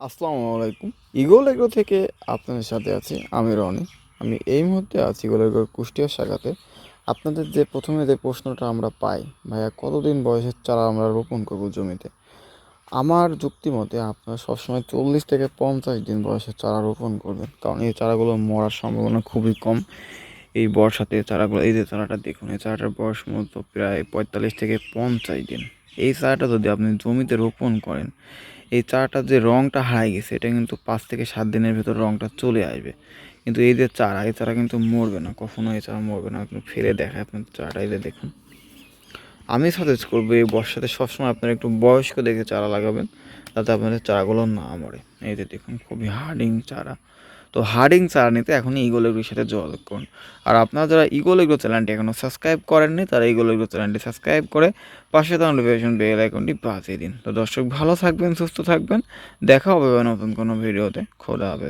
আসসালামু আলাইকুম। Eagle agro থেকে আপনাদের সাথে আছি আমি রনি। আমি এই মুহূর্তে আছি ইগল এগ্রোর কুষ্টিয়া শাখাতে। আপনাদের যে প্রথমে যে প্রশ্নটা আমরা পাই, ভাইয়া কতদিন বয়সের চারা আমরা রোপণ করব জমিতে? আমার যুক্তি মতে আপনারা সবসময় 40 থেকে 50 দিন বয়সের চারা রোপণ করবেন, কারণ এই চারাগুলো মরার সম্ভাবনা খুবই কম। এই বর্ষাতে চারাগুলো, এই যে চারাটা দেখুন, এই চারাটার বয়স মূলত প্রায় 45 থেকে 50 দিন। এই চারাটা যদি আপনি জমিতে রোপণ করেন, এই চারাটার যে রঙটা হারিয়ে গেছে এটা কিন্তু 5 থেকে 7 দিনের ভিতর রঙটা চলে আসবে। কিন্তু এই যে চারা, এই চারা কিন্তু মরবে না, কখনো এই চারা মরবে না। আপনি ফেলে দেখায় আপনার চারাটা, এই যে দেখুন। আমি সাজেস্ট করবো এই বর্ষাতে সবসময় আপনারা একটু বয়স্ক দেখে চারা লাগাবেন, যাতে আপনাদের চারাগুলো না মরে। এই যে দেখুন, খুবই হার্ডিং চারা। তো হার্ডিং চারা নিতে এখনই ইগল এগ্রোর সাথে যোগাযোগ করুন। আর আপনারা যারা ইগল এগ্রো চ্যানেলটি এখনও সাবস্ক্রাইব করেননি, তারা ইগল এগ্রো চ্যানেলটি সাবস্ক্রাইব করে পাশে থাকা নোটিফিকেশন বেল আইকনটি বাজিয়ে দিন। তো দর্শক, ভালো থাকবেন, সুস্থ থাকবেন। দেখা হবে নতুন কোনো ভিডিওতে। খোদা হাফেজ।